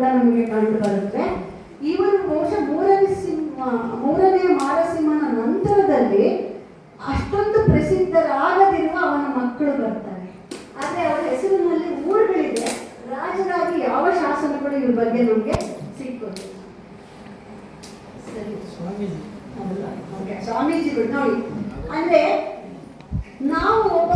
ಕೂಡ ನಮಗೆ ಕಂಡು ಬರುತ್ತೆ. ಇವರು ಬಹುಶಃ ಮೂರನೇ ಮಾರಸಿಂಹನ ನಂತರದಲ್ಲಿ ಅಷ್ಟೊಂದು ಪ್ರಸಿದ್ಧರಾಗದಿರುವ ಅವನ ಮಕ್ಕಳು ಬರ್ತಾರೆ. ಆದರೆ ಅವರ ಹೆಸರಿನಲ್ಲಿ ಊರುಗಳಿದೆ, ರಾಜರಾಗಿ ಯಾವ ಶಾಸನಗಳು ಇವ್ರ ಬಗ್ಗೆ ನಮಗೆ ಸಿಕ್ಕೋದು. ಸರಿ, ಸ್ವಾಮೀಜಿಗಳು ನೋಡಿ, ಅಂದ್ರೆ ನಾವು ಒಬ್ಬ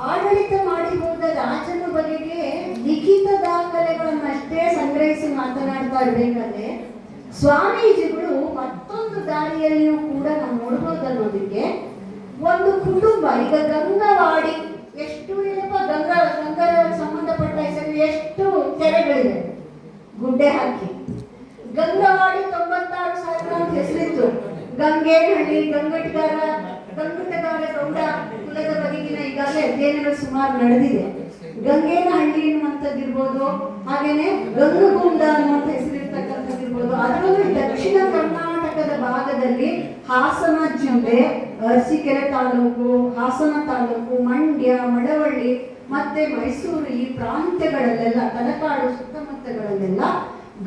ಆಡಳಿತ ಮಾಡಿ ಹೋದ ರಾಜನ ಬಗೆಗೆ ಲಿಖಿತ ದಾಖಲೆಗಳನ್ನಷ್ಟೇ ಸಂಗ್ರಹಿಸಿ ಮಾತನಾಡ್ತಾ ಇರ್ಬೇಕಾದ್ರೆ ಸ್ವಾಮೀಜಿಗಳು ಮತ್ತೊಂದು ದಾರಿಯಲ್ಲಿಯೂ ಕೂಡ ನಾವು ನೋಡ್ಬೋದು ಅನ್ನೋದಕ್ಕೆ ಒಂದು ಕುಟುಂಬ, ಈಗ ಗಂಗವಾಡಿ ಎಷ್ಟು ಇಲ್ಲಪ್ಪ, ಗಂಗಾ ಸಂಬಂಧಪಟ್ಟ ಹೆಸರು ಎಷ್ಟು ಕೆರೆಗಳಿದೆ ಗುಡ್ಡೆ ಹಾಕಿ. ಗಂಗವಾಡಿ 96,000 ಅಂತ ಹೆಸರಿತ್ತು. ಗಂಗೇನಹಳ್ಳಿ, ಗಂಗಟಗಾರ ಗೌಡ ಕುಲದ ಬಗೆಗಿನ ಈಗಾಗಲೇ ಅಧ್ಯಯನಗಳು ಸುಮಾರು ನಡೆದಿದೆ. ಗಂಗೇನಹಳ್ಳಿ ಅನ್ನುವಂಥದ್ದಿರ್ಬೋದು, ಹಾಗೇನೆ ಗಂಗಗುಂಡ ಅನ್ನುವಂಥ ಹೆಸರಿರ್ತಕ್ಕಂಥದ್ದಿರ್ಬೋದು. ಅದರಲ್ಲೂ ದಕ್ಷಿಣ ಕರ್ನಾಟಕದ ಭಾಗದಲ್ಲಿ ಹಾಸನ ಜಿಲ್ಲೆ, ಅರಸೀಕೆರೆ ತಾಲೂಕು, ಹಾಸನ ತಾಲೂಕು, ಮಂಡ್ಯ, ಮಳವಳ್ಳಿ ಮತ್ತೆ ಮೈಸೂರು ಈ ಪ್ರಾಂತ್ಯಗಳಲ್ಲೆಲ್ಲ, ತಲಕಾಡು ಸುತ್ತಮುತ್ತಗಳಲ್ಲೆಲ್ಲ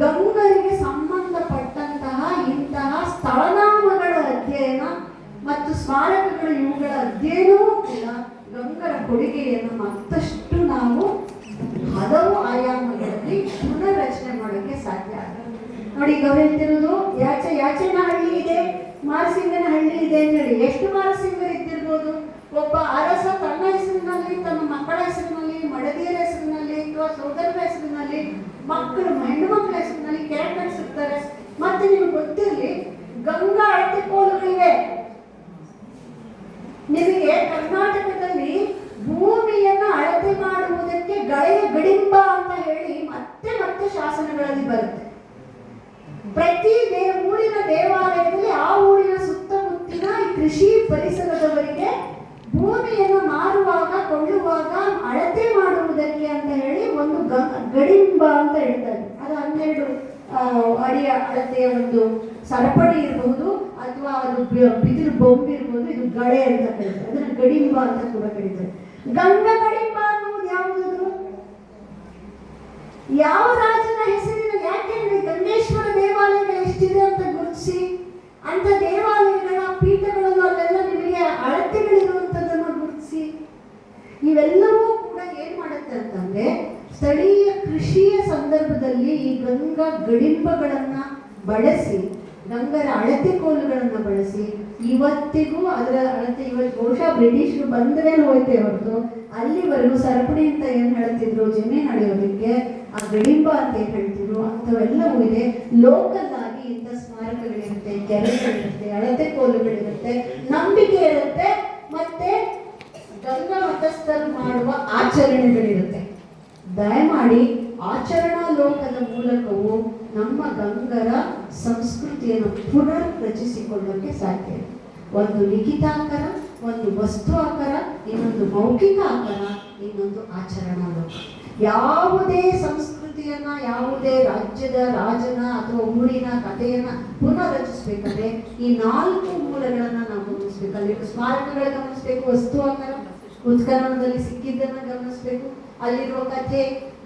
ಗಂಗರಿಗೆ ಸಂಬಂಧಪಟ್ಟಂತಹ ಇಂತಹ ಸ್ಥಳನಾಮಗಳ ಅಧ್ಯಯನ ಮತ್ತು ಸ್ಮಾರಕಗಳು, ಇವುಗಳ ಅಧ್ಯಯನವೂ ಕೂಡ ಗಂಗರ ಕೊಡುಗೆಯನ್ನು ಮತ್ತಷ್ಟು ನಾವು ಹಲವು ಆಯಾಮಗಳಲ್ಲಿ ಪುನರ್ರಚನೆ ಮಾಡೋಕ್ಕೆ ಸಾಧ್ಯ ಆಗುತ್ತೆ. ನೋಡಿ, ಈಗ ಹೇಳ್ತಿರೋದು ಯಾಚನಹಳ್ಳಿ ಇದೆ, ಮಾರಸಿಂಗನ ಹಳ್ಳಿ ಇದೆ ಅಂತ ಹೇಳಿ. ಎಷ್ಟು ಮಾರಸಿಂಗರು ಇದ್ದಿರ್ಬೋದು? ಒಬ್ಬ ಅರಸ ತನ್ನ ಹೆಸರಿನಲ್ಲಿ, ತನ್ನ ಮಕ್ಕಳ ಹೆಸರಿನಲ್ಲಿ, ಮಡದಿಯರ ಹೆಸರಿನಲ್ಲಿ ಅಥವಾ ಸೋದರರ ಹೆಸರಿನಲ್ಲಿ, ಮಕ್ಕಳು ಹೆಣ್ಣು ಮಕ್ಕಳ ಹೆಸರಿನಲ್ಲಿ ಕೆರೆ ಕಟ್ಟಿಸಿರ್ತಾರೆ. ಮತ್ತೆ ನಿಮ್ಗೆ ಗೊತ್ತಿರಲಿ, ಗಂಗಾ ಅಳತೆ ಕೋಲುಗಳಿವೆ. ನಿಮಗೆ ಕರ್ನಾಟಕದಲ್ಲಿ ಭೂಮಿಯನ್ನ ಅಳತೆ ಮಾಡುವುದಕ್ಕೆ ಗಳೆಯ ಗಡಿಂಬ ಅಂತ ಹೇಳಿ ಮತ್ತೆ ಮತ್ತೆ ಶಾಸನಗಳಲ್ಲಿ ಬರುತ್ತೆ. ಪ್ರತಿ ಊರಿನ ದೇವಾಲಯದಲ್ಲಿ ಆ ಊರಿನ ಸುತ್ತಮುತ್ತಿನ ಕೃಷಿ ಪರಿಸರದವರಿಗೆ ಭೂಮಿಯನ್ನು ಮಾರುವಾಗ ಕೊಳ್ಳುವಾಗ ಅಳತೆ ಮಾಡುವುದಕ್ಕೆ ಅಂತ ಹೇಳಿ ಒಂದು ಗಡಿಂಬ ಅಂತ ಹೇಳ್ತಾರೆ. ಅದು 12 ಅಡಿಯ ಅಳತೆಯ ಒಂದು ಸರಪಳಿ ಇರಬಹುದು, ಅಥವಾ ಅದು ಬಿದಿರು ಬೊಂಬು ಇರ್ಬೋದು. ಇದು ಗಳೆ ಅಂತ ಕರೀತಾರೆ, ಅದನ್ನ ಗಡಿಂಬ ಅಂತ ಕೂಡ ಕರೀತಾರೆ. ಗಂಗಾ ಗಡಿಂಬ ಅನ್ನುವುದು ಯಾವುದಾದ್ರು ಯಾವ ರಾಜನ ಹೆಸರಿನ? ಯಾಕೆಂದ್ರೆ ಗಂಗೇಶ್ವರ ದೇವಾಲಯಗಳು ಎಷ್ಟಿದೆ ಅಂತ ಗುರುತಿಸಿ, ಅಂತ ದೇವಾಲಯಗಳ ಪೀಠಗಳನ್ನು ಅಲ್ಲೆಲ್ಲ ನಿಮಗೆ ಅಳತೆಗಳಿರುವಂಥದ್ದನ್ನು ಗುರುತಿಸಿ, ಇವೆಲ್ಲವೂ ಕೂಡ ಏನ್ ಮಾಡುತ್ತೆ ಅಂತಂದ್ರೆ ಸ್ಥಳೀಯ ಕೃಷಿಯ ಸಂದರ್ಭದಲ್ಲಿ ಈ ಗಂಗಾ ಗಡಿಂಬಗಳನ್ನ ಬಳಸಿ, ಗಂಗರ ಅಳತೆ ಕೋಲುಗಳನ್ನು ಬಳಸಿ ಇವತ್ತಿಗೂ ಅದರ ಅಳತೆ, ಇವತ್ತು ಬಹುಶಃ ಬ್ರಿಟಿಷರು ಬಂದರೆ ಹೋಯ್ತೆ ಹೊರತು ಅಲ್ಲಿವರೆಗೂ ಸರಪಣಿ ಅಂತ ಏನು ಹೇಳ್ತಿದ್ರು ಜಮೀನು ನಡೆಯೋದಕ್ಕೆ, ಆ ಗಡಿಂಬ ಅಂತ ಏನು ಹೇಳ್ತಿದ್ರು, ಅಂಥವೆಲ್ಲವೂ ಇದೆ. ಲೋಕಲ್ ಆಗಿ ಇಂಥ ಸ್ಮಾರಕಗಳಿರುತ್ತೆ, ಕೆರೆಗಳಿರುತ್ತೆ, ಅಳತೆ ಕೋಲುಗಳಿರುತ್ತೆ, ನಂಬಿಕೆ ಇರುತ್ತೆ, ಮತ್ತೆ ಗಂಗಾ ಮತಸ್ಥರು ಮಾಡುವ ಆಚರಣೆಗಳಿರುತ್ತೆ. ದಯಮಾಡಿ ಆಚರಣಾ ಲೋಕದ ಮೂಲಕವೂ ನಮ್ಮ ಗಂಗರ ಸಂಸ್ಕೃತಿಯನ್ನು ಪುನರ್ ರಚಿಸಿಕೊಳ್ಳೋಕೆ ಸಾಧ್ಯ. ಒಂದು ಲಿಖಿತಾಕಾರ, ಒಂದು ವಸ್ತು ಆಕಾರ, ಇನ್ನೊಂದು ಮೌಖಿಕ ಆಕಾರ, ಇನ್ನೊಂದು ಆಚರಣಾ ಲೋಕ. ಯಾವುದೇ ಸಂಸ್ಕೃತಿಯನ್ನ, ಯಾವುದೇ ರಾಜ್ಯದ ರಾಜನ ಅಥವಾ ಊರಿನ ಕಥೆಯನ್ನ ಪುನರ್ ರಚಿಸಬೇಕಾದ್ರೆ ಈ 4 ಮೂಲಗಳನ್ನ ನಾವು ಗಮನಿಸ್ಬೇಕು. ಅಲ್ಲಿ ಸ್ಮಾರಕಗಳ ಗಮನಿಸ್ಬೇಕು, ವಸ್ತು ಆಕಾರ, ಉತ್ಖನನದಲ್ಲಿ ಸಿಕ್ಕಿದ್ದನ್ನ ಗಮನಿಸ್ಬೇಕು, ಅಲ್ಲಿರುವ ಕಥೆ,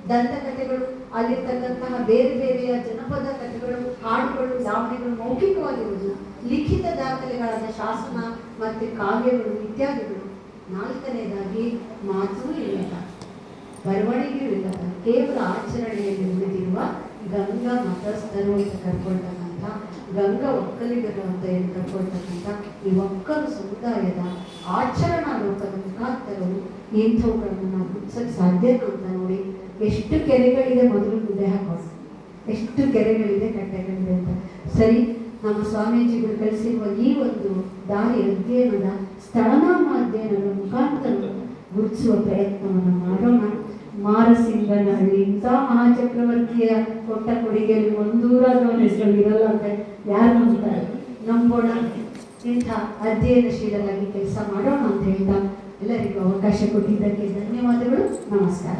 ದಂತಕಥೆಗಳು, ಅಲ್ಲಿರ್ತಕ್ಕಂತಹ ಬೇರೆ ಬೇರೆಯ ಜನಪದ ಕಥೆಗಳು, ಹಾಡುಗಳು, ಲಾವಣಿಗಳು ಮೌಖಿಕವಾಗಿರುವುದು, ಲಿಖಿತ ದಾಖಲೆಗಳಾದ ಶಾಸನ ಮತ್ತು ಕಾವ್ಯಗಳು ಇತ್ಯಾದಿಗಳು. 4ನೇದಾಗಿ ಮಾತು ಇಲ್ಲದ, ಬರವಣಿಗೆ ಇಲ್ಲದ, ಕೇವಲ ಆಚರಣೆಯಲ್ಲಿ ಉಳಿದಿರುವ ಗಂಗಾ ಮತಸ್ಥರು ಅಂತ ಕರ್ಕೊಳ್ತಕ್ಕಂಥ, ಗಂಗಾ ಒಕ್ಕಲಿಗರು ಅಂತ ಏನು ಕರ್ಕೊಳ್ತಕ್ಕಂಥ ಈ ಒಕ್ಕಲು ಸಮುದಾಯದ ಆಚರಣಾ ಲೋಕದ ಮುಖಾಂತರವು ಇಂಥವುಗಳನ್ನು ನಾವು ಗುರುತಿಸಕ್ಕೆ ಸಾಧ್ಯ ಅಂತ ನೋಡಿ. ಎಷ್ಟು ಕೆರೆಗಳಿದೆ ಮೊದಲು ಗುಡ್ಡೆ ಹಾಕೋಣ, ಎಷ್ಟು ಕೆರೆಗಳಿದೆ, ಕಟ್ಟೆಗಳಿದೆ ಅಂತ. ಸರಿ, ನಮ್ಮ ಸ್ವಾಮೀಜಿಗಳು ಕಲಿಸಿರುವ ಈ ಒಂದು ದಾರಿ ಅಧ್ಯಯನದ, ಸ್ಥಳನಾಮ ಅಧ್ಯಯನದ ಮುಖಾಂತರ ಗುರುತಿಸುವ ಪ್ರಯತ್ನವನ್ನು ಮಾಡೋಣ. ಮಾರಸಿಂಗನಹಳ್ಳಿ ಇಂಥ ಮಹಾಚಕ್ರವರ್ತಿಯ ಕೊಟ್ಟ ಕೊಡುಗೆಯಲ್ಲಿ ಒಂದೂರಾದ್ರೂ ಹೆಸರು ಇರಲ್ಲ ಅಂತ ಯಾರು ನಂಬ್ತಾರೆ? ನಂಬೋಣ. ಇಂಥ ಅಧ್ಯಯನಶೀಲರಾಗಿ ಕೆಲಸ ಮಾಡೋಣ ಅಂತ ಹೇಳ್ತಾ ಎಲ್ಲರಿಗೂ ಅವಕಾಶ ಕೊಟ್ಟಿದ್ದಕ್ಕೆ ಧನ್ಯವಾದಗಳು. ನಮಸ್ಕಾರ.